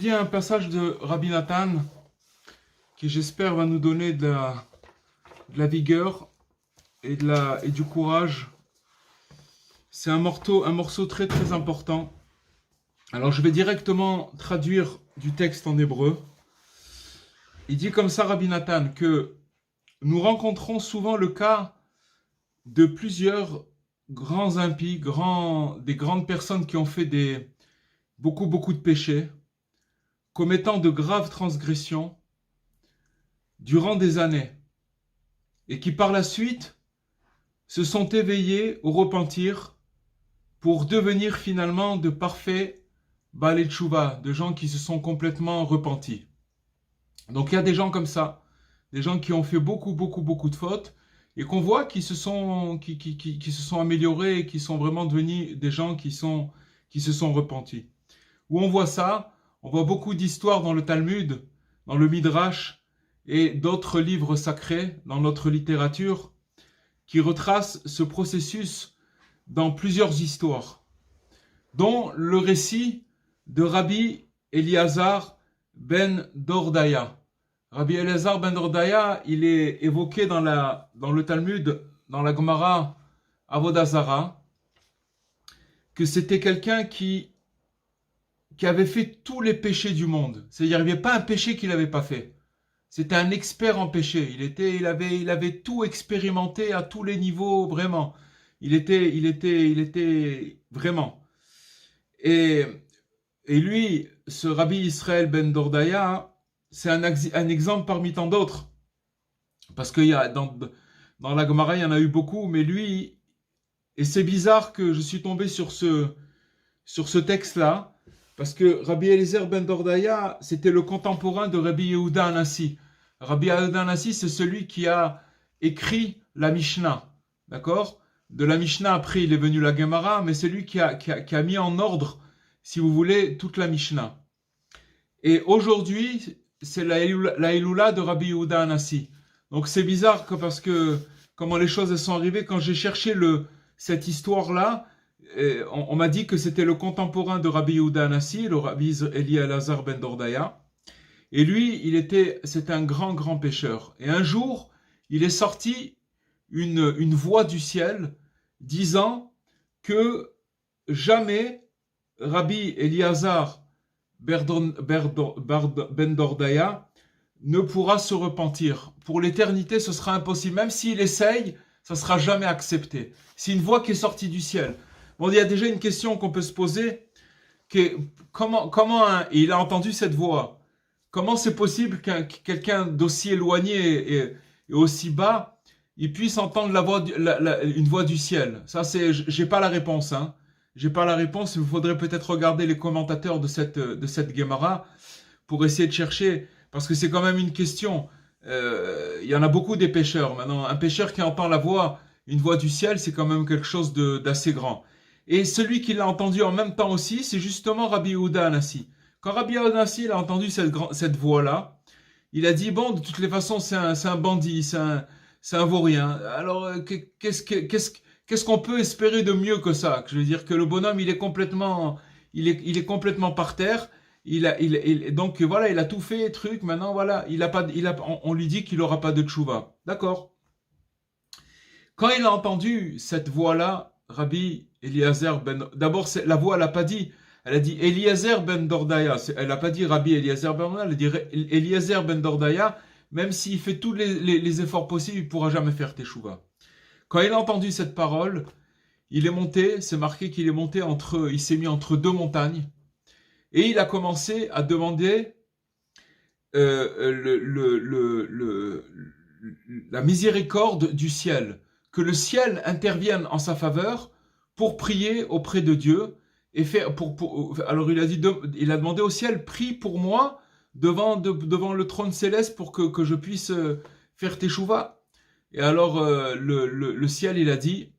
étudier un passage de Rabbi Nathan qui, j'espère, va nous donner de la vigueur et du courage. C'est un morceau très très important. Alors je vais directement traduire du texte en hébreu. Il dit comme ça, Rabbi Nathan, que nous rencontrons souvent le cas de plusieurs grands impies, des grandes personnes qui ont fait beaucoup de péchés, commettant de graves transgressions durant des années, et qui par la suite se sont éveillés au repentir pour devenir finalement de parfaits Baalei Tchouva, de gens qui se sont complètement repentis. Donc il y a des gens comme ça, des gens qui ont fait beaucoup de fautes, et qu'on voit qui se sont améliorés, et qui sont vraiment devenus des gens qui se sont repentis. Où on voit ça, on voit beaucoup d'histoires dans le Talmud, dans le Midrash, et d'autres livres sacrés dans notre littérature, qui retracent ce processus dans plusieurs histoires, dont le récit de Rabbi Eliezer ben Dordaya. Rabbi Eliezer ben Dordaya, il est évoqué dans le Talmud, dans la Gemara Avodah Zarah, que c'était quelqu'un qui avait fait tous les péchés du monde. C'est-à-dire, il n'y avait pas un péché qu'il n'avait pas fait. C'était un expert en péché. Il avait tout expérimenté à tous les niveaux, vraiment. Il était vraiment. Et lui, ce Rabbi Israël ben Dordaya, c'est un exemple parmi tant d'autres. Parce que dans la Gemara, il y en a eu beaucoup, mais lui, et c'est bizarre que je suis tombé sur ce texte-là, parce que Rabbi Eliezer ben Dordaya, c'était le contemporain de Rabbi Yehuda Hanassi. Rabbi Yehuda Hanassi, c'est celui qui a écrit la Mishnah, d'accord? De la Mishnah, après, il est venu la Gemara, mais c'est lui qui a mis en ordre, si vous voulez, toute la Mishnah. Et aujourd'hui, c'est la Eloula de Rabbi Yehuda Hanassi. Donc c'est bizarre parce que comment les choses sont arrivées. Quand j'ai cherché cette histoire-là, on m'a dit que c'était le contemporain de Rabbi Yehuda Hanassi, le Rabbi Eliezer ben Dordaya. Et lui, c'était un grand pécheur. Et un jour, il est sorti une voix du ciel disant que jamais Rabbi Eliezer ben Dordaya ne pourra se repentir. Pour l'éternité, ce sera impossible. Même s'il essaye, ça ne sera jamais accepté. C'est une voix qui est sortie du ciel. Bon, il y a déjà une question qu'on peut se poser. Comment il a entendu cette voix. Comment c'est possible qu'un quelqu'un d'aussi éloigné et aussi bas, il puisse entendre une voix du ciel? Ça, j'ai pas la réponse. Hein. J'ai pas la réponse. Il faudrait peut-être regarder les commentateurs de cette Gemara pour essayer de chercher, parce que c'est quand même une question. Il y en a beaucoup des pécheurs. Maintenant, un pécheur qui entend une voix du ciel, c'est quand même quelque chose d'assez grand. Et celui qui l'a entendu en même temps aussi, c'est justement Rabbi Yehuda Hanassi. Quand Rabbi Yehuda Hanassi a entendu cette voix-là, il a dit, bon, de toutes les façons, c'est un bandit, c'est un vaurien. Alors, qu'est-ce qu'on peut espérer de mieux que ça? Je veux dire que le bonhomme, il est complètement par terre. Donc voilà, il a tout fait, truc. Maintenant, voilà, on lui dit qu'il n'aura pas de tchouva. D'accord. Quand il a entendu cette voix-là, Rabbi Eliezer d'abord, la voix, elle n'a pas dit. Elle a dit Eliezer ben Dordaya. Elle n'a pas dit Rabbi Eliezer ben Dordaya. Elle a dit Eliezer ben Dordaya. Même s'il fait tous les efforts possibles, il ne pourra jamais faire teshuva. Quand il a entendu cette parole, il est monté. C'est marqué qu'il est monté il s'est mis entre deux montagnes. Et il a commencé à demander la miséricorde du ciel. Que le ciel intervienne en sa faveur pour prier auprès de Dieu. Et alors il a demandé au ciel, prie pour moi devant le trône céleste pour que je puisse faire teshuva. Et alors le ciel, il a dit,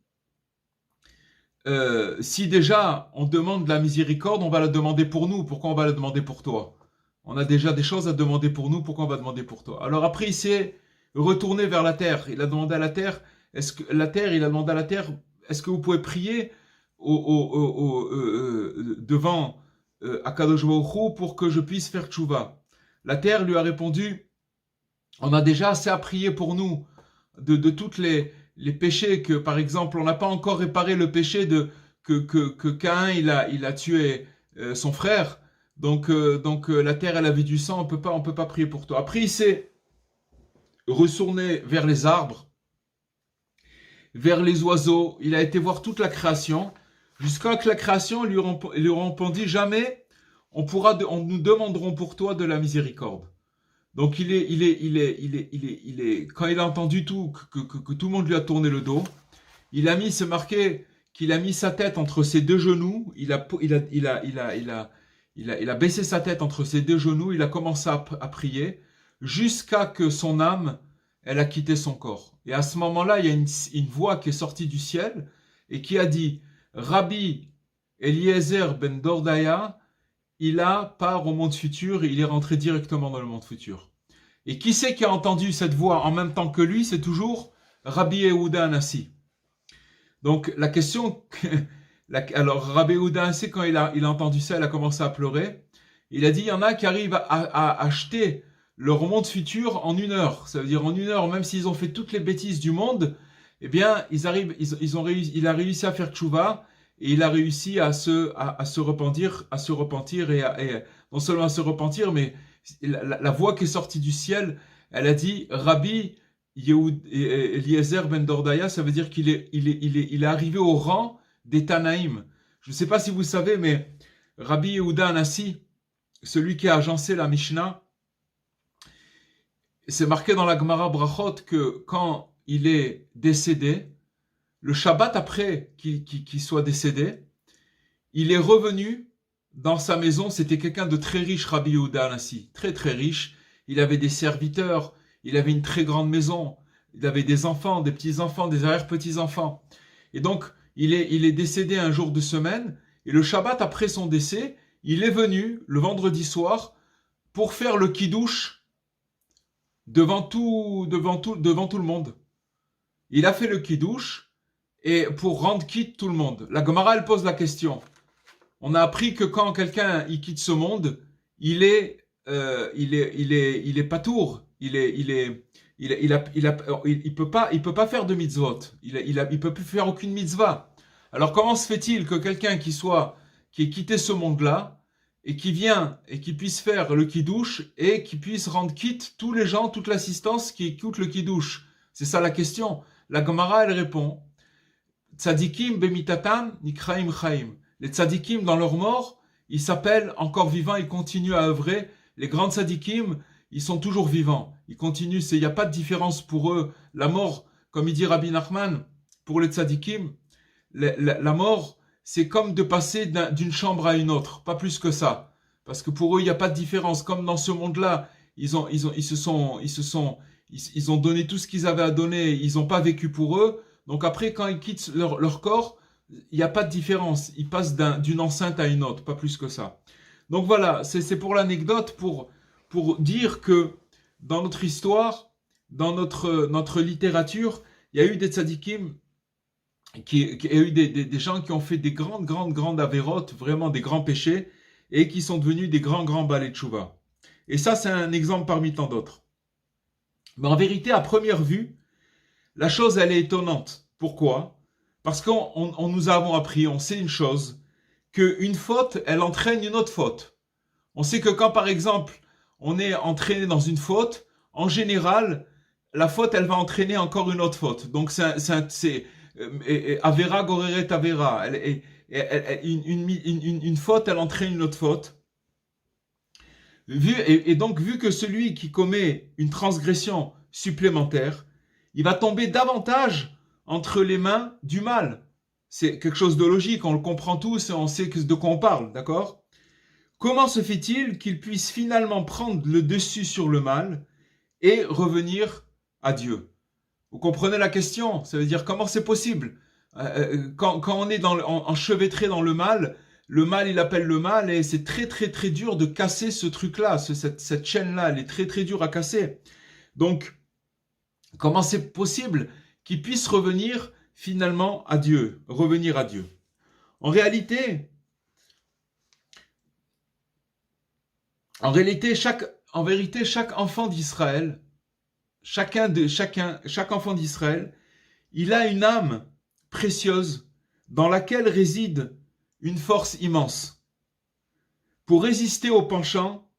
si déjà on demande la miséricorde, on va la demander pour nous. Pourquoi on va la demander pour toi? On a déjà des choses à demander pour nous. Pourquoi on va demander pour toi? Alors après, il s'est retourné vers la terre. Il a demandé à la terre, est-ce que vous pouvez prier devant à Kadosh Baruch Hu pour que je puisse faire tchouva. La terre lui a répondu, on a déjà assez à prier pour nous de toutes les péchés que, par exemple, on n'a pas encore réparé le péché que Caïn il a tué son frère. Donc la terre elle a vu du sang, on peut pas prier pour toi. Après il s'est retourné vers les arbres, vers les oiseaux. Il a été voir toute la création jusqu'à que la création lui répondit jamais on nous demanderons pour toi de la miséricorde. Donc quand il a entendu que tout le monde lui a tourné le dos, c'est marqué qu'il a mis sa tête entre ses deux genoux, il a baissé sa tête entre ses deux genoux, il a commencé à prier jusqu'à que son âme, elle a quitté son corps. Et à ce moment-là, il y a une voix qui est sortie du ciel et qui a dit, Rabbi Eliezer ben Dordaya, il a part au monde futur, il est rentré directement dans le monde futur. Et qui c'est qui a entendu cette voix en même temps que lui? C'est toujours Rabbi Yehuda Anassi. Donc la question, alors Rabbi Yehuda Anassi, quand il a entendu ça, il a commencé à pleurer. Il a dit, il y en a qui arrivent à acheter leur monde futur en 1 heure. Ça veut dire en 1 heure, même s'ils ont fait toutes les bêtises du monde, eh bien il a réussi à faire tchouva. Et il a réussi à se repentir et non seulement à se repentir, mais la voix qui est sortie du ciel, elle a dit Rabbi Eliezer ben Dordaya, ça veut dire qu'il est arrivé au rang des Tanaïm. Je ne sais pas si vous savez, mais Rabbi Yehuda Anassi, celui qui a agencé la Mishnah, c'est marqué dans la Gemara Brachot que quand il est décédé, le Shabbat après qu'il soit décédé, il est revenu dans sa maison. C'était quelqu'un de très riche, Rabbi Yehuda Anassi, très très riche. Il avait des serviteurs, il avait une très grande maison, il avait des enfants, des petits-enfants, des arrière-petits-enfants. Et donc, il est décédé un jour de semaine, et le Shabbat après son décès, il est venu le vendredi soir pour faire le kiddush devant tout le monde. Il a fait le kiddush, et pour rendre quitte tout le monde. La Gemara, elle pose la question. On a appris que quand quelqu'un il quitte ce monde, il est patour. Il peut pas faire de mitzvot. Il peut plus faire aucune mitzvah. Alors comment se fait-il que quelqu'un qui ait quitté ce monde-là et qui vient et qui puisse faire le kiddush et qui puisse rendre quitte tous les gens, toute l'assistance qui écoute le kiddush? C'est ça la question. La Gemara, elle répond. Tzadikim bemitatan nikraim chaim. Les tzadikim dans leur mort, ils s'appellent encore vivants, ils continuent à œuvrer. Les grands tzadikim, ils sont toujours vivants. Ils continuent, il n'y a pas de différence pour eux. La mort, comme il dit Rabbi Nachman, pour les tzadikim, la mort, c'est comme de passer d'une chambre à une autre, pas plus que ça. Parce que pour eux, il n'y a pas de différence. Comme dans ce monde-là, ils ont donné tout ce qu'ils avaient à donner, ils n'ont pas vécu pour eux. Donc après, quand ils quittent leur corps, il n'y a pas de différence. Ils passent d'une enceinte à une autre, pas plus que ça. Donc voilà, c'est pour l'anecdote, pour dire que dans notre histoire, dans notre littérature, il y a eu des tzadikim, il y a eu des gens qui ont fait des grandes avérotes, vraiment des grands péchés, et qui sont devenus des grands balais de tchouva. Et ça, c'est un exemple parmi tant d'autres. Mais en vérité, à première vue, la chose, elle est étonnante. Pourquoi? Parce qu'on nous avons appris, on sait une chose, qu'une faute, elle entraîne une autre faute. On sait que quand, par exemple, on est entraîné dans une faute, en général, la faute, elle va entraîner encore une autre faute. Donc, c'est Avera goreret Avera. Une faute, elle entraîne une autre faute. Et donc, vu que celui qui commet une transgression supplémentaire, il va tomber davantage entre les mains du mal. C'est quelque chose de logique, on le comprend tous et on sait de quoi on parle, d'accord? Comment se fait-il qu'il puisse finalement prendre le dessus sur le mal et revenir à Dieu? Vous comprenez la question? Ça veut dire comment c'est possible? Quand on est enchevêtré dans le mal, il appelle le mal et c'est très dur de casser ce truc-là, cette chaîne-là, elle est très dure à casser. Donc, comment c'est possible qu'il puisse revenir finalement à Dieu, revenir à Dieu? En réalité, En réalité, chaque enfant d'Israël, chaque enfant d'Israël, il a une âme précieuse dans laquelle réside une force immense pour résister au penchant,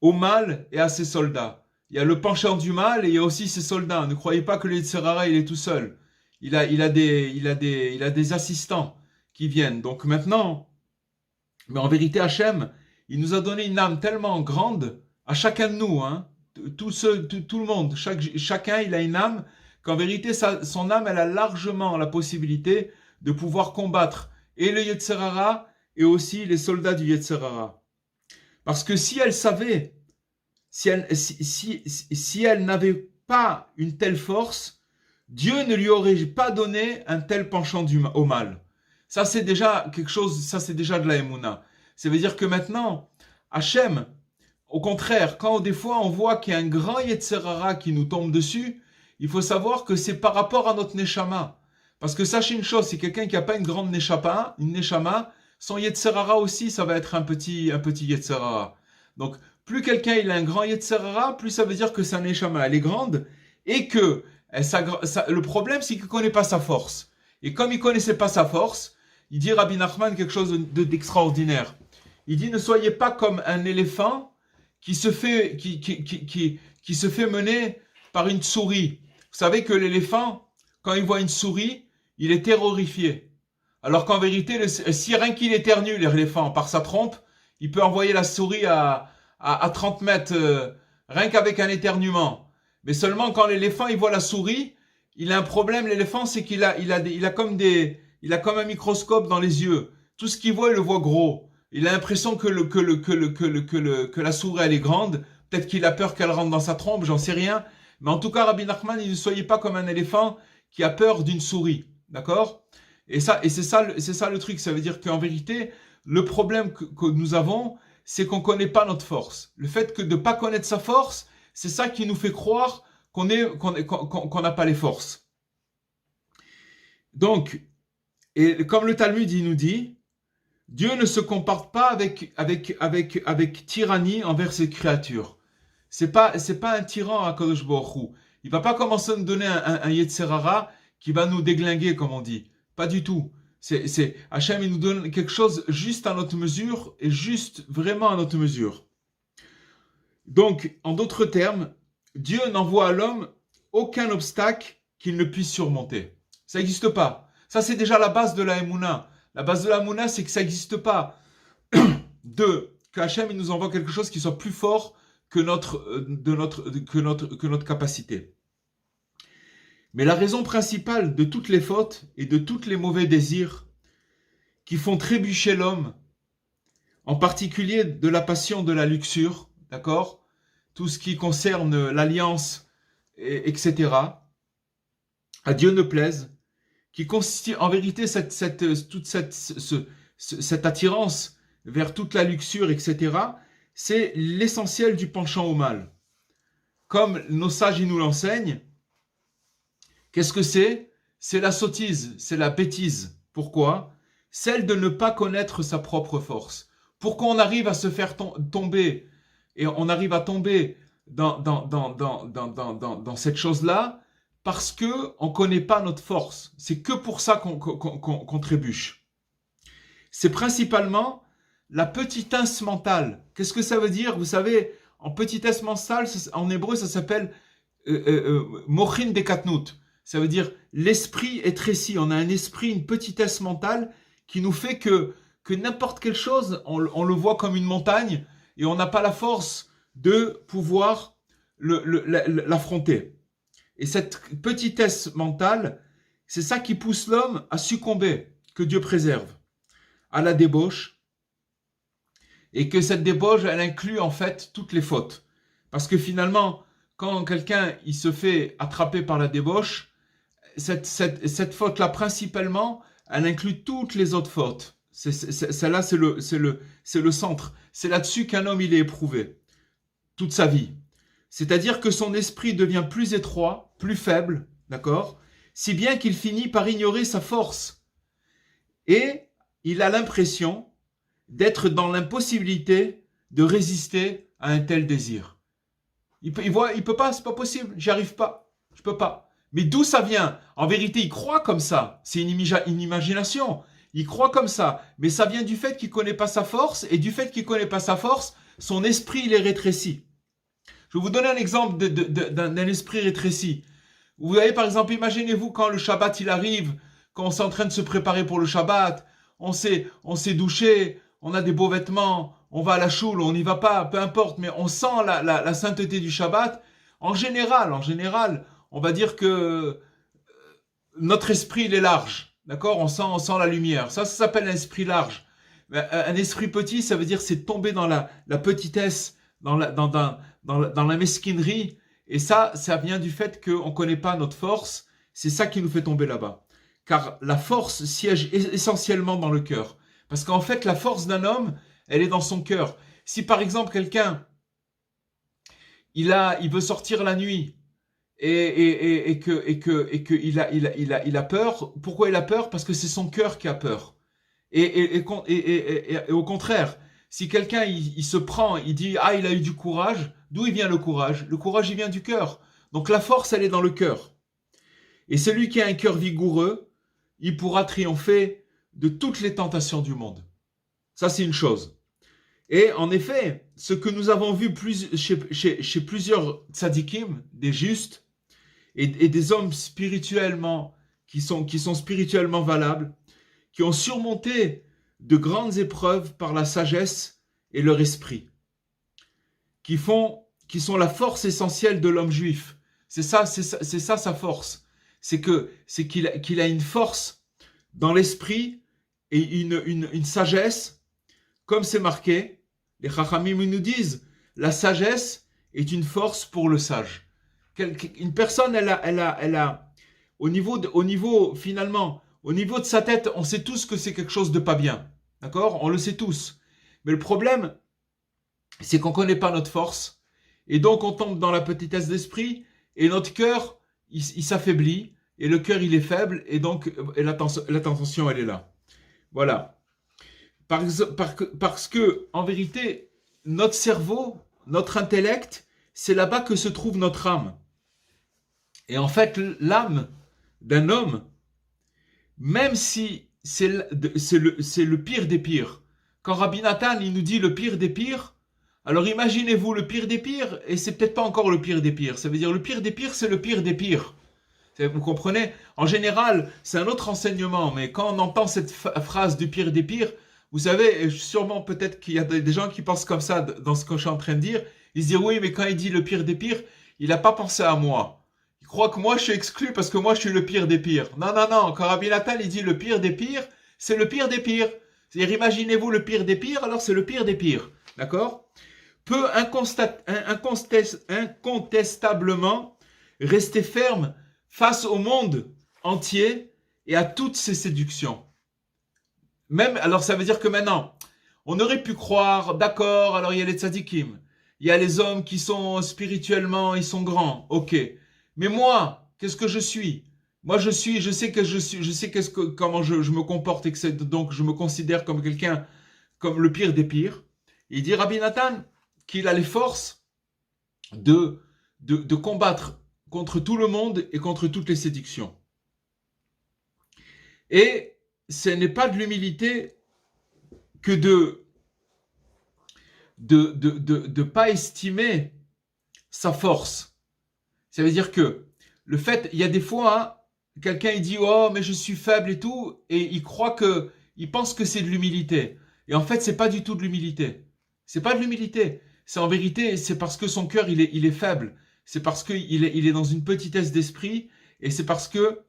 au mal et à ses soldats. Il y a le penchant du mal et il y a aussi ses soldats. Ne croyez pas que le Yetzer Hara, il est tout seul. Il a des assistants qui viennent. Donc maintenant, mais en vérité, Hachem, il nous a donné une âme tellement grande à chacun de nous, hein, tout le monde, chacun, il a une âme qu'en vérité, son âme, elle a largement la possibilité de pouvoir combattre et le Yetzer Hara et aussi les soldats du Yetzer Hara. Parce que si elle savait, si elle n'avait pas une telle force, Dieu ne lui aurait pas donné un tel penchant au mal. Ça, c'est déjà quelque chose, ça, c'est déjà de la Emouna. Ça veut dire que maintenant, Hachem, au contraire, quand des fois on voit qu'il y a un grand Yetzer Hara qui nous tombe dessus, il faut savoir que c'est par rapport à notre Neshama. Parce que sachez une chose, c'est quelqu'un qui n'a pas une grande Neshama, son Yetzer Hara aussi, ça va être un petit Yetzer Hara. Donc, plus quelqu'un il a un grand Yetzer Hara, plus ça veut dire que sa Neshama, elle est grande, et que le problème, c'est qu'il ne connaît pas sa force. Et comme il ne connaissait pas sa force, il dit Rabbi Nachman quelque chose d'extraordinaire. Il dit, ne soyez pas comme un éléphant qui se fait mener par une souris. Vous savez que l'éléphant, quand il voit une souris, il est terrorifié. Alors qu'en vérité, si rien qu'il éternue, l'éléphant, par sa trompe, il peut envoyer la souris à 30 mètres, rien qu'avec un éternuement. Mais seulement quand l'éléphant il voit la souris, il a un problème. L'éléphant, c'est qu'il a comme un microscope dans les yeux. Tout ce qu'il voit, il le voit gros. Il a l'impression que la souris elle est grande. Peut-être qu'il a peur qu'elle rentre dans sa trompe, j'en sais rien. Mais en tout cas, Rabbi Nachman, il ne soyez pas comme un éléphant qui a peur d'une souris, d'accord ? Et c'est ça le truc. Ça veut dire qu'en vérité, le problème que nous avons, c'est qu'on ne connaît pas notre force. Le fait de ne pas connaître sa force, c'est ça qui nous fait croire qu'on n'a pas les forces. Donc, et comme le Talmud il nous dit, Dieu ne se comporte pas avec tyrannie envers ses créatures. C'est pas un tyran à Kadosh Baruch Hu. Il va pas commencer à nous donner un Yetzer Hara qui va nous déglinguer, comme on dit. Pas du tout. Hachem, il nous donne quelque chose juste à notre mesure et juste vraiment à notre mesure. Donc, en d'autres termes, Dieu n'envoie à l'homme aucun obstacle qu'il ne puisse surmonter. Ça n'existe pas. Ça, c'est déjà la base de la Emouna. La base de la Emouna, c'est que ça n'existe pas. Que Hachem, il nous envoie quelque chose qui soit plus fort que notre capacité. Mais la raison principale de toutes les fautes et de tous les mauvais désirs qui font trébucher l'homme, en particulier de la passion de la luxure, d'accord ? Tout ce qui concerne l'alliance, etc., à Dieu ne plaise, qui constitue en vérité toute cette attirance vers toute la luxure, etc., c'est l'essentiel du penchant au mal. Comme nos sages ils nous l'enseignent, qu'est-ce que c'est ? C'est la sottise, c'est la bêtise. Pourquoi ? Celle de ne pas connaître sa propre force. Pourquoi on arrive à se faire tomber et on arrive à tomber dans cette chose-là ? Parce que on connaît pas notre force. C'est que pour ça qu'on trébuche. C'est principalement la petitesse mentale. Qu'est-ce que ça veut dire ? Vous savez, en petitesse mentale, en hébreu, ça s'appelle mochin dekatnut. Ça veut dire l'esprit est tréci. On a un esprit, une petitesse mentale qui nous fait que n'importe quelle chose, on le voit comme une montagne et on n'a pas la force de pouvoir l'affronter. Et cette petitesse mentale, c'est ça qui pousse l'homme à succomber, que Dieu préserve, à la débauche. Et que cette débauche, elle inclut en fait toutes les fautes. Parce que finalement, quand quelqu'un il se fait attraper par la débauche, cette faute-là principalement, elle inclut toutes les autres fautes. Celle-là, c'est le centre. C'est là-dessus qu'un homme il est éprouvé, toute sa vie. C'est-à-dire que son esprit devient plus étroit, plus faible, d'accord ? Si bien qu'il finit par ignorer sa force. Et il a l'impression d'être dans l'impossibilité de résister à un tel désir. Il peut pas, c'est pas possible, j'y arrive pas, je peux pas. Mais d'où ça vient? En vérité, il croit comme ça. C'est une imagination. Il croit comme ça. Mais ça vient du fait qu'il connaît pas sa force, et du fait qu'il connaît pas sa force, son esprit, il est rétréci. Je vais vous donner un exemple d'un esprit rétréci. Vous voyez, par exemple, imaginez-vous quand le Shabbat, il arrive, quand on est en train de se préparer pour le Shabbat, on s'est douché, on a des beaux vêtements, on va à la choule, on n'y va pas, peu importe, mais on sent la sainteté du Shabbat. En général, on va dire que notre esprit, il est large. D'accord? On sent la lumière. Ça s'appelle un esprit large. Un esprit petit, ça veut dire c'est tomber dans la petitesse, dans la mesquinerie. Et ça vient du fait qu'on ne connaît pas notre force. C'est ça qui nous fait tomber là-bas. Car la force siège essentiellement dans le cœur. Parce qu'en fait, la force d'un homme, elle est dans son cœur. Si par exemple quelqu'un, il veut sortir la nuit et que il a peur. Pourquoi il a peur? Parce que c'est son cœur qui a peur. Et au contraire, si quelqu'un il se prend, il dit ah il a eu du courage, d'où il vient le courage? Le courage il vient du cœur. Donc la force elle est dans le cœur. Et celui qui a un cœur vigoureux, il pourra triompher de toutes les tentations du monde. Ça c'est une chose. Et en effet, ce que nous avons vu chez plusieurs tzadikim, des justes, et des hommes spirituellement, qui sont spirituellement valables, qui ont surmonté de grandes épreuves par la sagesse et leur esprit, qui sont la force essentielle de l'homme juif. C'est ça sa force. C'est qu'il a une force dans l'esprit et une sagesse, comme c'est marqué. Les Chachamim nous disent, la sagesse est une force pour le sage. Une personne, elle a au niveau finalement, au niveau de sa tête, on sait tous que c'est quelque chose de pas bien. D'accord? On le sait tous. Mais le problème, c'est qu'on ne connaît pas notre force. Et donc, on tombe dans la petitesse d'esprit. Et notre cœur, il s'affaiblit. Et le cœur, il est faible. Et donc, la tentation, elle est là. Voilà. Parce que, en vérité, notre cerveau, notre intellect, c'est là-bas que se trouve notre âme. Et en fait, l'âme d'un homme, même si c'est le pire des pires, quand Rabbi Nathan il nous dit le pire des pires, alors imaginez-vous le pire des pires, et c'est peut-être pas encore le pire des pires. Ça veut dire le pire des pires, c'est le pire des pires. Vous comprenez? En général, c'est un autre enseignement, mais quand on entend cette phrase du pire des pires, vous savez, sûrement peut-être qu'il y a des gens qui pensent comme ça dans ce que je suis en train de dire. Ils se disent oui, mais quand il dit le pire des pires, il n'a pas pensé à moi. Il croit que moi je suis exclu parce que moi je suis le pire des pires. Non. Quand Rabbi Nathan il dit le pire des pires, c'est le pire des pires. C'est-à-dire imaginez-vous le pire des pires, alors c'est le pire des pires. D'accord? Peut incontestablement rester ferme face au monde entier et à toutes ses séductions. Même, alors ça veut dire que maintenant, on aurait pu croire, d'accord, alors il y a les tzadikim, il y a les hommes qui sont spirituellement, ils sont grands, ok. Mais moi, qu'est-ce que je suis? Moi, je sais comment je me comporte, et donc je me considère comme quelqu'un, comme le pire des pires. Il dit Rabbi Nathan qu'il a les forces de combattre contre tout le monde et contre toutes les séductions. Et ce n'est pas de l'humilité que de pas estimer sa force. Ça veut dire que le fait, il y a des fois, hein, quelqu'un il dit oh mais je suis faible et tout, et il pense que c'est de l'humilité. Et en fait, c'est pas du tout de l'humilité. C'est pas de l'humilité. C'est en vérité, c'est parce que son cœur il est faible. C'est parce qu'il est dans une petitesse d'esprit, et c'est parce que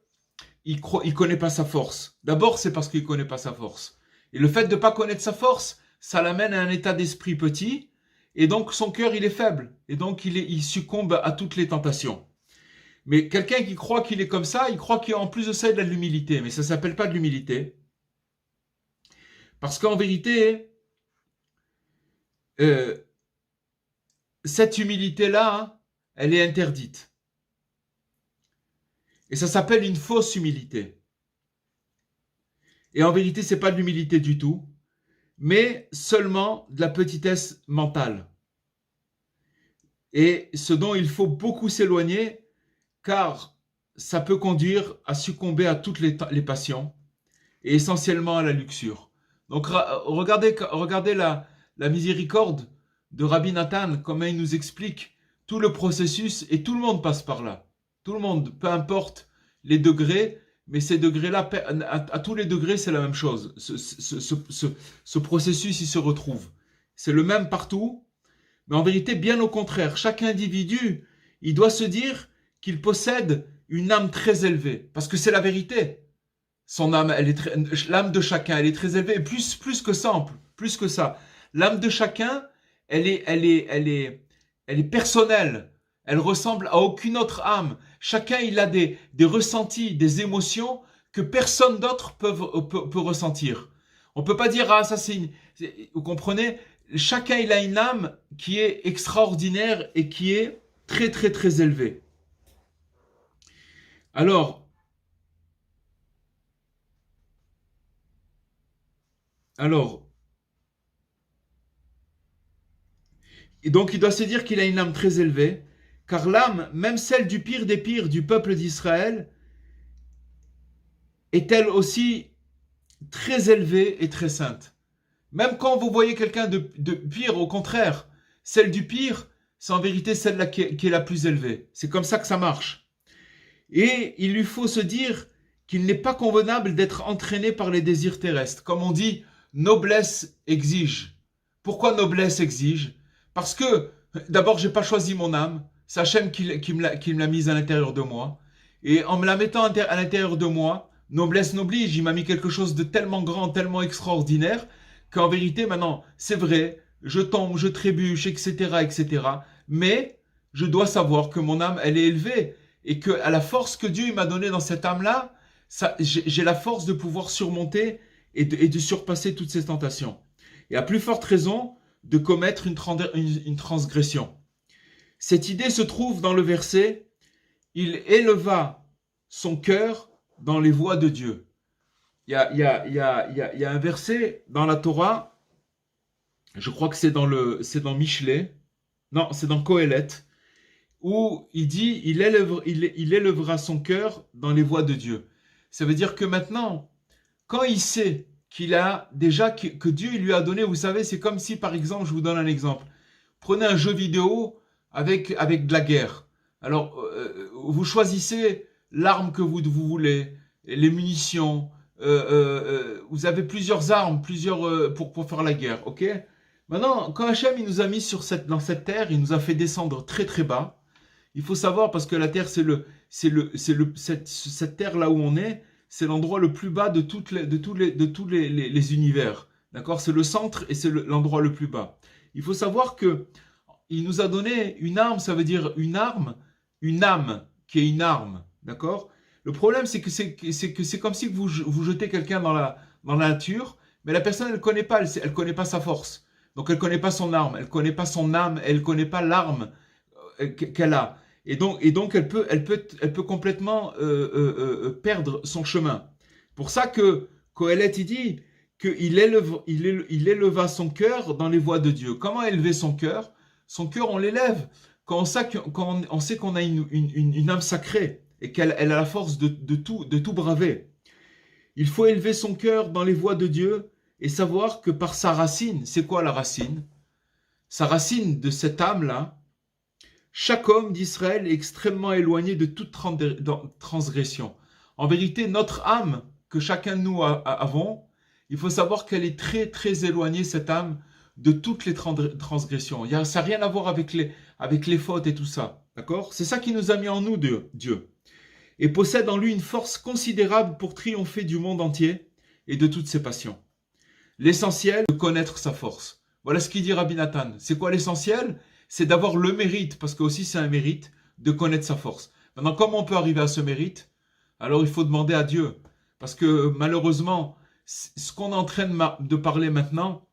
il connaît pas sa force. D'abord, c'est parce qu'il connaît pas sa force. Et le fait de pas connaître sa force, ça l'amène à un état d'esprit petit, et donc son cœur il est faible, et donc il succombe à toutes les tentations. Mais quelqu'un qui croit qu'il est comme ça, il croit qu'en plus de ça, il a de l'humilité. Mais ça ne s'appelle pas de l'humilité. Parce qu'en vérité, cette humilité-là, elle est interdite. Et ça s'appelle une fausse humilité. Et en vérité, ce n'est pas de l'humilité du tout. mais seulement de la petitesse mentale. Et ce dont il faut beaucoup s'éloigner, car ça peut conduire à succomber à toutes les passions, et essentiellement à la luxure. Donc regardez la miséricorde de Rabbi Nathan, comment il nous explique tout le processus, et tout le monde passe par là. Tout le monde, peu importe les degrés, mais ces degrés-là, à tous les degrés, c'est la même chose. Ce processus, il se retrouve. C'est le même partout, mais en vérité, bien au contraire. Chaque individu, il doit se dire qu'il possède une âme très élevée, parce que c'est la vérité. Son âme, l'âme de chacun, elle est très élevée, et plus que ça, plus que ça. L'âme de chacun, elle est personnelle. Elle ressemble à aucune autre âme. Chacun, il a des ressentis, des émotions que personne d'autre peut ressentir. On peut pas dire, ah, ça vous comprenez? Chacun, il a une âme qui est extraordinaire et qui est très, très, très élevée. Alors, et donc il doit se dire qu'il a une âme très élevée, car l'âme, même celle du pire des pires du peuple d'Israël, est elle aussi très élevée et très sainte. Même quand vous voyez quelqu'un de pire, au contraire, celle du pire, c'est en vérité celle-là qui est la plus élevée. C'est comme ça que ça marche. Et il lui faut se dire qu'il n'est pas convenable d'être entraîné par les désirs terrestres. Comme on dit, noblesse exige. Pourquoi noblesse exige? Parce que, d'abord, j'ai pas choisi mon âme. C'est Hachem qui me l'a mise à l'intérieur de moi. Et en me la mettant à l'intérieur de moi, noblesse n'oblige. Il m'a mis quelque chose de tellement grand, tellement extraordinaire, qu'en vérité, maintenant, c'est vrai, je tombe, je trébuche, etc., etc. Mais je dois savoir que mon âme, elle est élevée. Et que à la force que Dieu m'a donnée dans cette âme-là, j'ai la force de pouvoir surmonter et de surpasser toutes ces tentations. Et à plus forte raison, de commettre une transgression. Cette idée se trouve dans le verset « Il éleva son cœur dans les voies de Dieu ». Il y a un verset dans la Torah, je crois que c'est dans Michelet, non, c'est dans Kohelet, où il dit il élèvera son cœur dans les voies de Dieu. Ça veut dire que maintenant, quand il sait qu'il a déjà, que Dieu lui a donné, vous savez, c'est comme si, par exemple, je vous donne un exemple. Prenez un jeu vidéo avec de la guerre. Alors, vous choisissez l'arme que vous voulez, les munitions, vous avez plusieurs armes, pour faire la guerre, ok? Maintenant, quand Hachem il nous a mis dans cette terre, il nous a fait descendre très très bas. Il faut savoir, parce que la terre, cette terre là où on est, c'est l'endroit le plus bas de tous les univers. D'accord? C'est le centre et c'est l'endroit le plus bas. Il faut savoir que il nous a donné une arme, ça veut dire une âme qui est une arme. D'accord? Le problème, c'est que c'est comme si vous jetez quelqu'un dans la nature, mais la personne, elle connaît pas sa force. Donc, elle connaît pas son arme, elle connaît pas son âme, elle connaît pas l'arme qu'elle a. Et donc elle peut complètement perdre son chemin. Pour ça que Kohelet il dit qu'il éleva son cœur dans les voies de Dieu. Comment élever son cœur? Son cœur, on l'élève quand on sait qu'on a une âme sacrée et qu'elle a la force de tout braver. Il faut élever son cœur dans les voies de Dieu et savoir que par sa racine, c'est quoi la racine? Sa racine de cette âme-là, chaque homme d'Israël est extrêmement éloigné de toute transgression. En vérité, notre âme, que chacun de nous avons, il faut savoir qu'elle est très très éloignée, cette âme, de toutes les transgressions. Ça n'a rien à voir avec les fautes et tout ça. D'accord? C'est ça qui nous a mis en nous, Dieu. Et possède en lui une force considérable pour triompher du monde entier et de toutes ses passions. L'essentiel, de connaître sa force. Voilà ce qu'il dit Rabbi Nathan. C'est quoi l'essentiel? C'est d'avoir le mérite, parce que aussi c'est un mérite, de connaître sa force. Maintenant, comment on peut arriver à ce mérite? Alors il faut demander à Dieu. Parce que malheureusement, ce qu'on est en train de parler maintenant,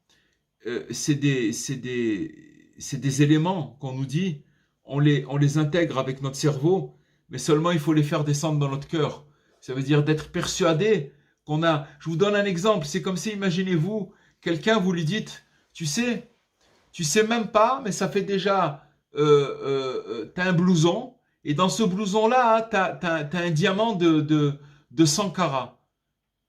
c'est des éléments qu'on nous dit, on les intègre avec notre cerveau, mais seulement il faut les faire descendre dans notre cœur. Ça veut dire d'être persuadé qu'on a... Je vous donne un exemple, c'est comme si, imaginez-vous, quelqu'un, vous lui dites, tu sais même pas, mais ça fait déjà, t'as un blouson, et dans ce blouson-là, t'as un diamant de 100 carats.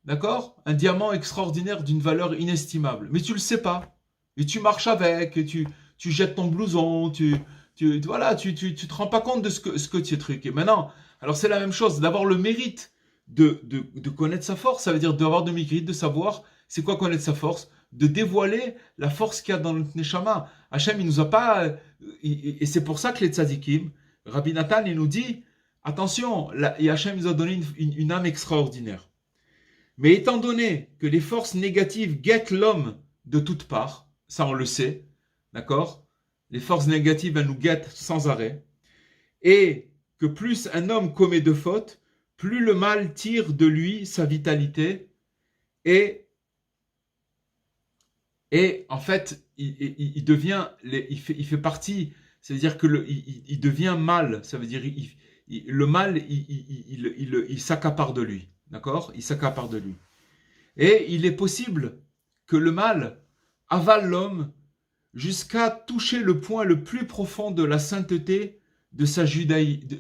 D'accord? Un diamant extraordinaire d'une valeur inestimable. Mais tu le sais pas. Et tu marches avec, et tu jettes ton blouson, voilà, tu te rends pas compte de ce que tu es truc. Et maintenant, alors c'est la même chose, d'avoir le mérite de connaître sa force, ça veut dire d'avoir le mérite de savoir c'est quoi connaître sa force, de dévoiler la force qu'il y a dans notre neshama. Hachem, il nous a pas. Et c'est pour ça que les tzadikim, Rabbi Nathan, il nous dit attention, et Hachem nous a donné une âme extraordinaire. Mais étant donné que les forces négatives guettent l'homme de toutes parts, ça on le sait, d'accord? Les forces négatives, elles nous guettent sans arrêt. Et que plus un homme commet de fautes, plus le mal tire de lui sa vitalité et en fait, il devient, il fait partie, c'est-à-dire que il devient mal, ça veut dire le mal, il s'accapare de lui, d'accord? Il s'accapare de lui. Et il est possible que le mal avale l'homme jusqu'à toucher le point le plus profond de la sainteté de sa judaïté.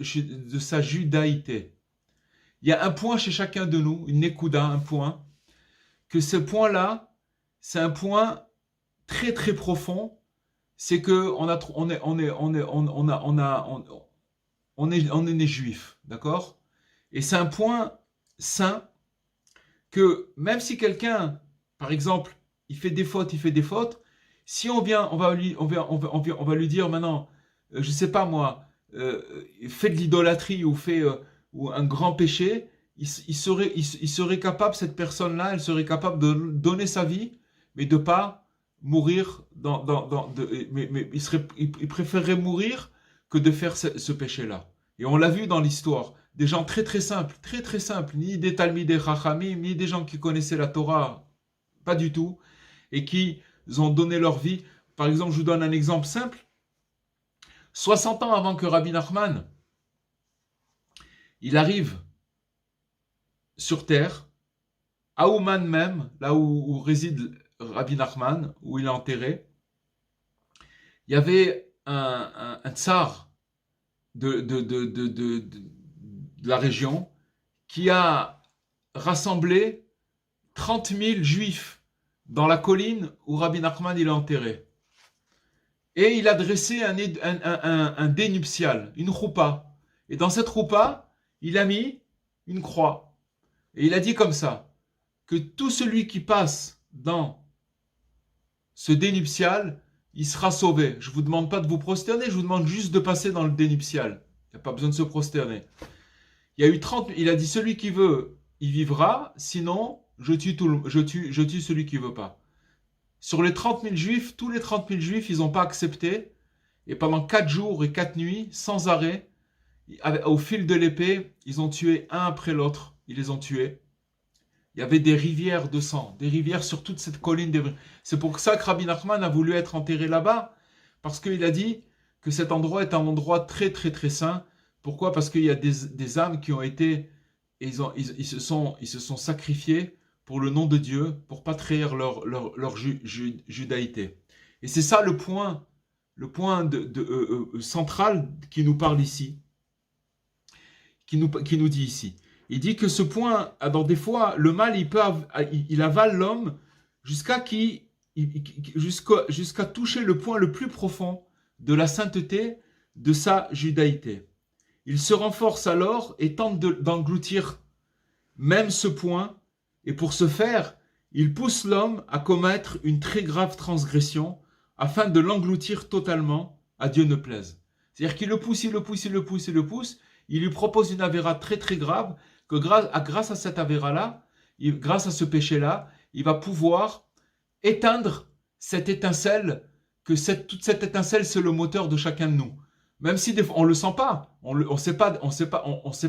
Il y a un point chez chacun de nous, une nekuda, un point, que ce point-là, c'est un point très très profond. C'est que on est né juif, d'accord? Et c'est un point saint que même si quelqu'un, par exemple, il fait des fautes, si on va lui dire maintenant, je sais pas moi, fait de l'idolâtrie ou un grand péché, il serait capable, cette personne-là, elle serait capable de donner sa vie, mais de pas mourir mais il préférerait mourir que de faire ce péché-là. Et on l'a vu dans l'histoire, des gens très très simples, ni des Talmidei Chachamim, ni des gens qui connaissaient la Torah, pas du tout, et qui ont donné leur vie. Par exemple, je vous donne un exemple simple. 60 ans avant que Rabbi Nachman, il arrive sur terre, à Ouman même, là où réside Rabbi Nachman, où il est enterré, il y avait un tsar de la région qui a rassemblé 30 000 juifs dans la colline où Rabbi Nachman il est enterré. Et il a dressé un dé nuptial, une roupa. Et dans cette roupa, il a mis une croix. Et il a dit comme ça, que tout celui qui passe dans ce dé nuptial, il sera sauvé. Je ne vous demande pas de vous prosterner, je vous demande juste de passer dans le dé nuptial. Il n'y a pas besoin de se prosterner. Il a dit celui qui veut, il vivra, sinon je tue celui qui ne veut pas. Sur les 30 000 juifs, tous les 30 000 juifs, ils n'ont pas accepté. Et pendant 4 jours et 4 nuits, sans arrêt, au fil de l'épée, ils ont tué un après l'autre. Ils les ont tués. Il y avait des rivières de sang, des rivières sur toute cette colline. C'est pour ça que Rabbi Nachman a voulu être enterré là-bas, parce qu'il a dit que cet endroit est un endroit très très très saint. Pourquoi? Parce qu'il y a des âmes qui ont été, ils se sont sacrifiés pour le nom de Dieu, pour pas trahir leur judaïté. Et c'est ça le point central qui nous parle ici, qui nous dit ici. Il dit que ce point, alors des fois, le mal, il avale l'homme jusqu'à toucher le point le plus profond de la sainteté de sa judaïté. Il se renforce alors et tente d'engloutir même ce point, et pour ce faire, il pousse l'homme à commettre une très grave transgression afin de l'engloutir totalement, à Dieu ne plaise. C'est-à-dire qu'il le pousse, il lui propose une avéra très très grave, que grâce à cette avéra-là, grâce à ce péché-là, il va pouvoir éteindre cette étincelle, toute cette étincelle, c'est le moteur de chacun de nous. Même si des fois, on ne le sent pas, on ne sait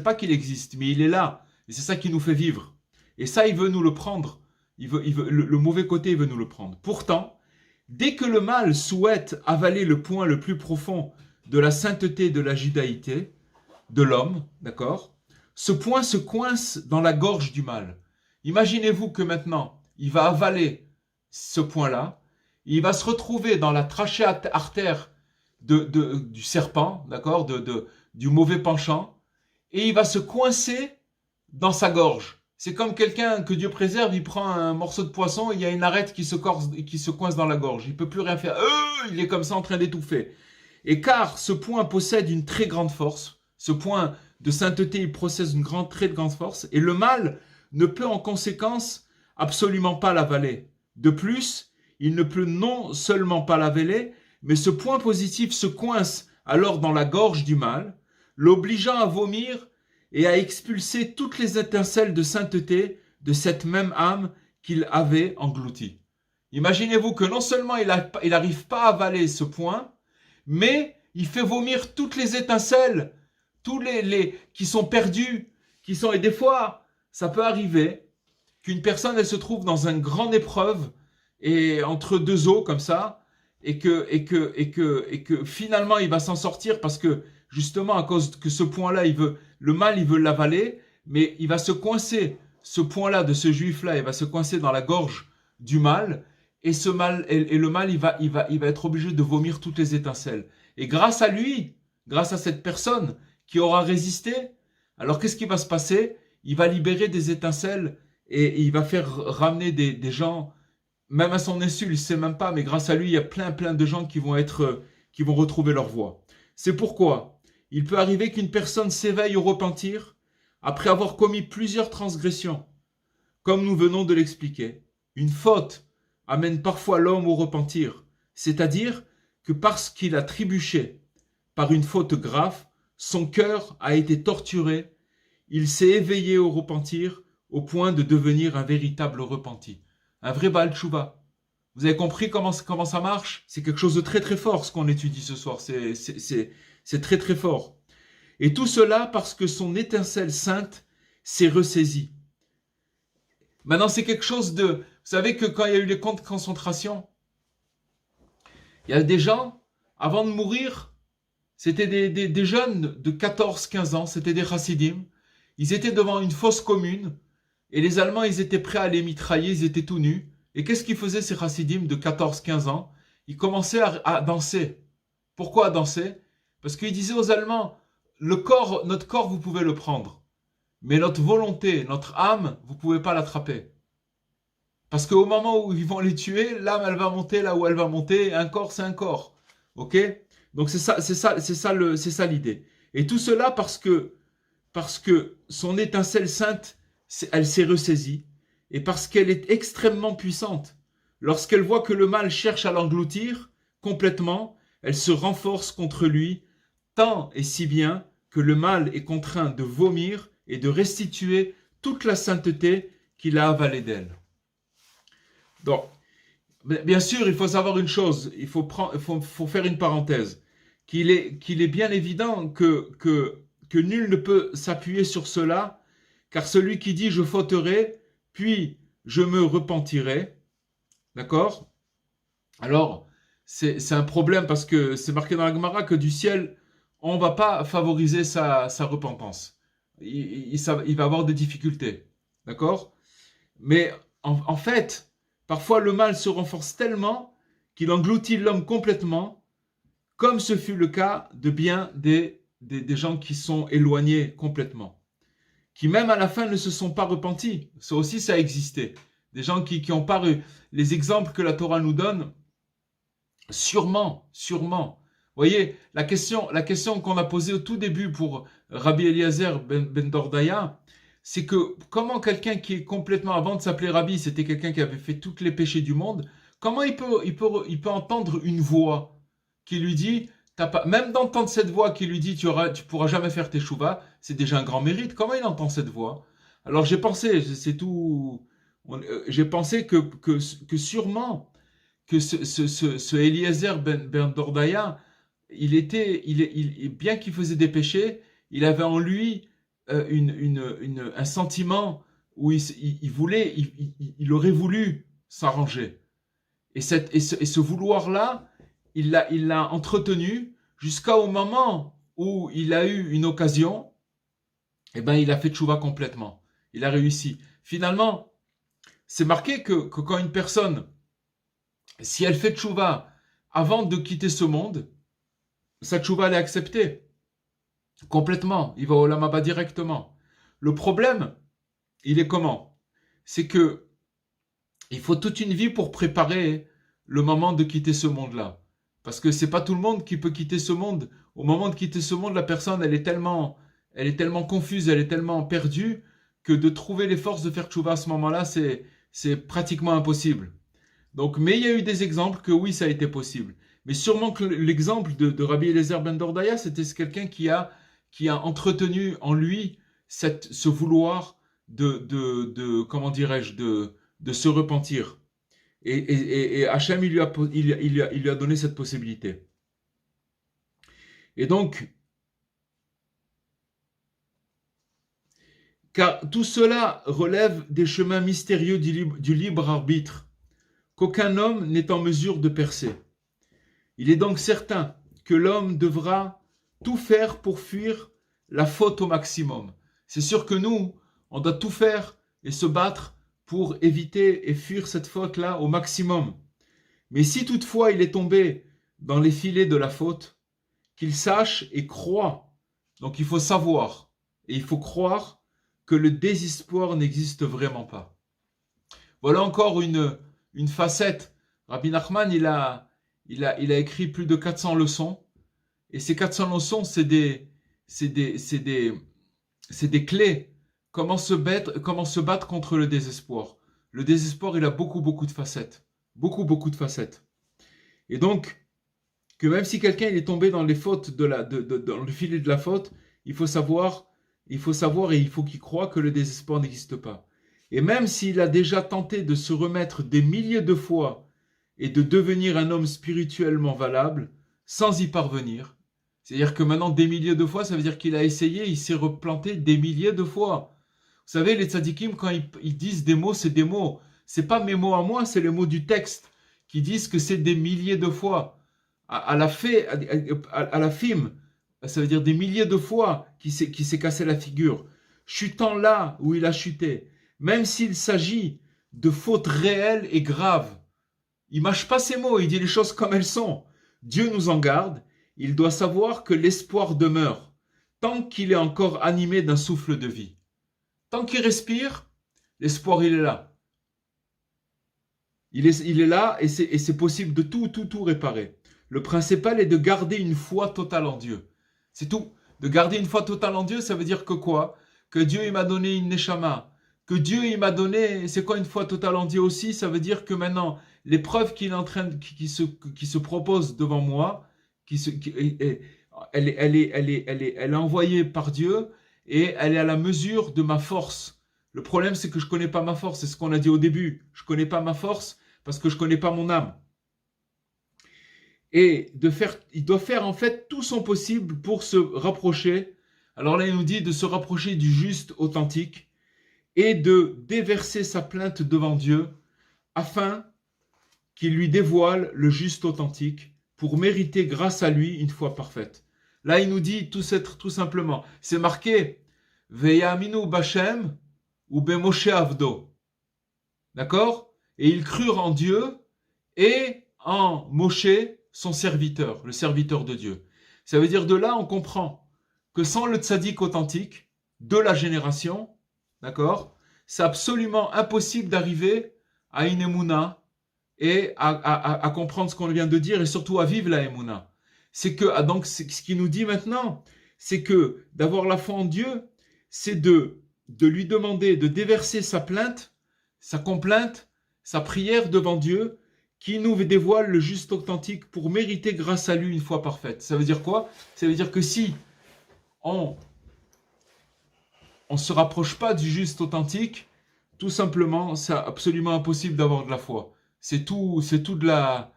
pas qu'il existe, mais il est là. Et c'est ça qui nous fait vivre. Et ça, il veut nous le prendre. Le mauvais côté, il veut nous le prendre. Pourtant, dès que le mal souhaite avaler le point le plus profond de la sainteté de la judaïté, de l'homme, d'accord, ce point se coince dans la gorge du mal. Imaginez-vous que maintenant, il va avaler ce point-là, il va se retrouver dans la trachée artère du serpent, d'accord, du mauvais penchant, et il va se coincer dans sa gorge. C'est comme quelqu'un que Dieu préserve, il prend un morceau de poisson, et il y a une arête qui se coince dans la gorge. Il peut plus rien faire. Il est comme ça en train d'étouffer. Et car ce point possède une très grande force, ce point de sainteté, il possède une très grande force, et le mal ne peut en conséquence absolument pas l'avaler. De plus, il ne peut non seulement pas l'avaler, mais ce point positif se coince alors dans la gorge du mal, l'obligeant à vomir et à expulser toutes les étincelles de sainteté de cette même âme qu'il avait engloutie. Imaginez-vous que non seulement il n'arrive pas à avaler ce point, mais il fait vomir toutes les étincelles, tous les qui sont perdus, et des fois, ça peut arriver qu'une personne elle se trouve dans une grande épreuve et entre deux eaux comme ça, et que finalement il va s'en sortir parce que justement à cause que ce point-là, le mal il veut l'avaler, mais il va se coincer, ce point-là de ce juif-là, il va se coincer dans la gorge du mal, et le mal il va être obligé de vomir toutes les étincelles. Et grâce à lui, grâce à cette personne qui aura résisté, alors qu'est-ce qui va se passer? Il va libérer des étincelles et il va faire ramener des gens, même à son insu, il ne sait même pas, mais grâce à lui, il y a plein de gens qui vont retrouver leur voie. C'est pourquoi il peut arriver qu'une personne s'éveille au repentir après avoir commis plusieurs transgressions, comme nous venons de l'expliquer. Une faute amène parfois l'homme au repentir, c'est-à-dire que parce qu'il a trébuché par une faute grave, son cœur a été torturé, il s'est éveillé au repentir au point de devenir un véritable repenti. Un vrai Baal Tshuva. Vous avez compris comment ça marche? C'est quelque chose de très fort ce qu'on étudie ce soir. C'est très fort. Et tout cela parce que son étincelle sainte s'est ressaisie. Maintenant, c'est quelque chose de... Vous savez que quand il y a eu les camps de concentration, il y a des gens, avant de mourir, c'était des jeunes de 14-15 ans, c'était des chassidim. Ils étaient devant une fosse commune et les Allemands, ils étaient prêts à les mitrailler, ils étaient tout nus. Et qu'est-ce qu'ils faisaient ces chassidim de 14-15 ans? Ils commençaient à danser. Pourquoi danser? Parce qu'ils disaient aux Allemands, notre corps, vous pouvez le prendre. Mais notre volonté, notre âme, vous ne pouvez pas l'attraper. Parce qu'au moment où ils vont les tuer, l'âme, elle va monter là où elle va monter. Un corps, c'est un corps. Ok? Donc c'est ça l'idée. Et tout cela parce que son étincelle sainte, elle s'est ressaisie. Et parce qu'elle est extrêmement puissante. Lorsqu'elle voit que le mal cherche à l'engloutir complètement, elle se renforce contre lui, tant et si bien que le mal est contraint de vomir et de restituer toute la sainteté qu'il a avalée d'elle. Donc, bien sûr, il faut savoir une chose, il faut faire une parenthèse, qu'il est bien évident que nul ne peut s'appuyer sur cela, car celui qui dit « je fauterai », puis je me repentirai, d'accord? Alors, c'est un problème parce que c'est marqué dans la Gemara que du ciel, on ne va pas favoriser sa repentance. Il va avoir des difficultés, d'accord? Mais en fait, parfois le mal se renforce tellement qu'il engloutit l'homme complètement, comme ce fut le cas de bien des gens qui sont éloignés complètement, qui même à la fin ne se sont pas repentis. Ça aussi, ça a existé. Des gens qui n'ont pas les exemples que la Torah nous donne, sûrement. Vous voyez, la question qu'on a posée au tout début pour Rabbi Eliezer ben Dordaya, c'est que comment quelqu'un qui est complètement, avant de s'appeler Rabbi, c'était quelqu'un qui avait fait tous les péchés du monde, comment il peut entendre une voix qui lui dit, même d'entendre cette voix qui lui dit tu pourras jamais faire tes chouvas, c'est déjà un grand mérite. Comment il entend cette voix? Alors j'ai pensé, c'est tout, j'ai pensé que sûrement que ce Eliezer ben Dordaya, bien qu'il faisait des péchés, il avait en lui un sentiment où il aurait voulu s'arranger. Et ce vouloir-là, il l'a entretenu jusqu'au moment où il a eu une occasion, et ben il a fait tchouva complètement. Il a réussi. Finalement, c'est marqué que quand une personne si elle fait tchouva avant de quitter ce monde, sa tchouva elle est acceptée. Complètement. Il va au Olam Haba directement. Le problème, il est comment? C'est que il faut toute une vie pour préparer le moment de quitter ce monde-là. Parce que c'est pas tout le monde qui peut quitter ce monde. Au moment de quitter ce monde, la personne, elle est tellement confuse, elle est tellement perdue que de trouver les forces de faire tchouva à ce moment-là, c'est pratiquement impossible. Donc, mais il y a eu des exemples que oui, ça a été possible. Mais sûrement que l'exemple de Rabbi Eliezer ben Dordaya, c'était quelqu'un qui a entretenu en lui ce vouloir comment dirais-je, de se repentir. Et Hachem, il lui a donné cette possibilité. Et donc, car tout cela relève des chemins mystérieux du libre arbitre, qu'aucun homme n'est en mesure de percer. Il est donc certain que l'homme devra tout faire pour fuir la faute au maximum. C'est sûr que nous, on doit tout faire et se battre pour éviter et fuir cette faute-là au maximum. Mais si toutefois il est tombé dans les filets de la faute, qu'il sache et croit. Donc il faut savoir et il faut croire que le désespoir n'existe vraiment pas. Voilà encore une facette. Rabbi Nachman, il a écrit plus de 400 leçons. Et ces 400 leçons, c'est des clés. Comment se battre contre le désespoir. Le désespoir, il a beaucoup de facettes. Beaucoup de facettes. Et donc, que même si quelqu'un il est tombé dans les fautes dans le filet de la faute, il faut savoir et il faut qu'il croie que le désespoir n'existe pas. Et même s'il a déjà tenté de se remettre des milliers de fois et de devenir un homme spirituellement valable, sans y parvenir, c'est-à-dire que maintenant des milliers de fois, ça veut dire qu'il a essayé, il s'est replanté des milliers de fois. Vous savez, les tzadikim, quand ils disent des mots, c'est des mots. C'est pas mes mots à moi, c'est les mots du texte qui disent que c'est des milliers de fois. À la fime, ça veut dire des milliers de fois qui s'est cassé la figure, chutant là où il a chuté, même s'il s'agit de fautes réelles et graves. Il mâche pas ses mots, il dit les choses comme elles sont. Dieu nous en garde, il doit savoir que l'espoir demeure, tant qu'il est encore animé d'un souffle de vie. Tant qu'il respire, l'espoir il est là. Il est là et c'est possible de tout réparer. Le principal est de garder une foi totale en Dieu. C'est tout. De garder une foi totale en Dieu, ça veut dire que quoi? Que Dieu il m'a donné une neshama. Que Dieu il m'a donné, c'est quoi une foi totale en Dieu aussi? Ça veut dire que maintenant, l'épreuve qu'il est en train qui se propose devant moi, elle est envoyée par Dieu et elle est à la mesure de ma force. Le problème, c'est que je ne connais pas ma force. C'est ce qu'on a dit au début. Je ne connais pas ma force parce que je ne connais pas mon âme. Et il doit faire en fait tout son possible pour se rapprocher. Alors là, il nous dit de se rapprocher du juste authentique et de déverser sa plainte devant Dieu afin qu'il lui dévoile le juste authentique pour mériter grâce à lui une foi parfaite. Là, il nous dit tout simplement, c'est marqué Veyaminu Bachem ou Bemoshe Avdo. D'accord? Et ils crurent en Dieu et en Moshe, son serviteur, le serviteur de Dieu. Ça veut dire de là, on comprend que sans le tzaddik authentique de la génération, d'accord, c'est absolument impossible d'arriver à une émouna et à comprendre ce qu'on vient de dire et surtout à vivre la émouna. C'est que, donc, ce qu'il nous dit maintenant, c'est que d'avoir la foi en Dieu, c'est de lui demander de déverser sa plainte, sa complainte, sa prière devant Dieu, qui nous dévoile le juste authentique pour mériter grâce à lui une foi parfaite. Ça veut dire quoi? Ça veut dire que si on ne se rapproche pas du juste authentique, tout simplement, c'est absolument impossible d'avoir de la foi. C'est tout de la,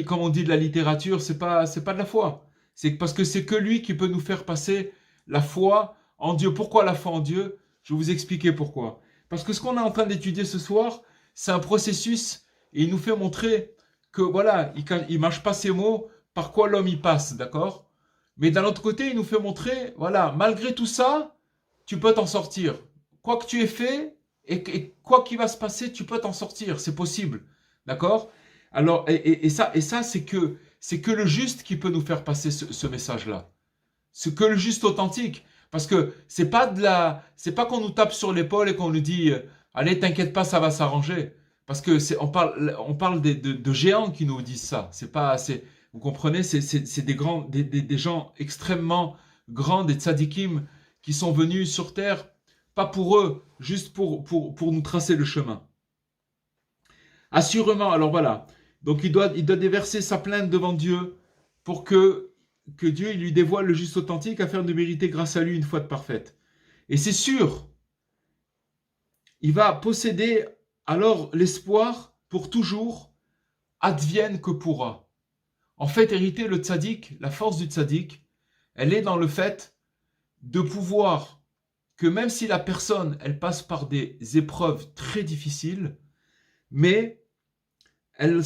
comme on dit de la littérature, c'est pas de la foi. C'est parce que c'est que lui qui peut nous faire passer la foi en Dieu. Pourquoi la foi en Dieu? Je vais vous expliquer pourquoi. Parce que ce qu'on est en train d'étudier ce soir, c'est un processus et il nous fait montrer que voilà, il mâche pas ses mots, par quoi l'homme y passe, d'accord? Mais d'un autre côté, il nous fait montrer, voilà, malgré tout ça, tu peux t'en sortir. Quoi que tu aies fait et quoi qu'il va se passer, tu peux t'en sortir, c'est possible, d'accord? Alors, et ça c'est que le juste qui peut nous faire passer ce message-là. C'est que le juste authentique. Parce que c'est pas qu'on nous tape sur l'épaule et qu'on nous dit, allez, t'inquiète pas, ça va s'arranger. Parce que on parle de géants qui nous disent ça. C'est pas, vous comprenez, c'est des gens extrêmement grands, des tzadikim qui sont venus sur terre, pas pour eux, juste pour nous tracer le chemin. Assurément, alors voilà. Donc il doit déverser sa plainte devant Dieu pour que Dieu il lui dévoile le juste authentique afin de mériter grâce à lui une foi parfaite. Et c'est sûr, il va posséder alors l'espoir pour toujours, advienne que pourra. En fait, hériter le tzaddik, la force du tzaddik, elle est dans le fait de pouvoir que même si la personne, elle passe par des épreuves très difficiles, mais elle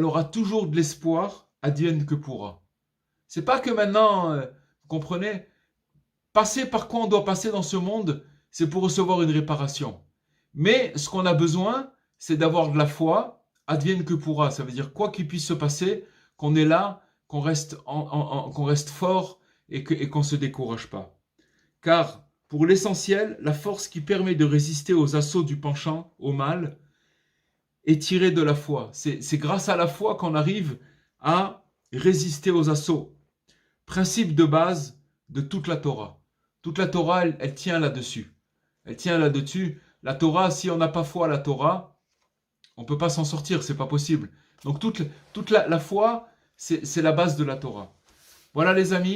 aura toujours de l'espoir, advienne que pourra. C'est pas que maintenant, vous comprenez, passer par quoi on doit passer dans ce monde, c'est pour recevoir une réparation. Mais ce qu'on a besoin, c'est d'avoir de la foi, advienne que pourra. Ça veut dire quoi qu'il puisse se passer, qu'on est là, qu'on reste fort et qu'on ne se décourage pas. Car pour l'essentiel, la force qui permet de résister aux assauts du penchant, au mal, est tirée de la foi. C'est grâce à la foi qu'on arrive à résister aux assauts. Principe de base de toute la Torah. Toute la Torah, elle tient là-dessus. Elle tient là-dessus. La Torah, si on n'a pas foi à la Torah, on ne peut pas s'en sortir, c'est pas possible. Donc toute la foi, c'est la base de la Torah. Voilà les amis.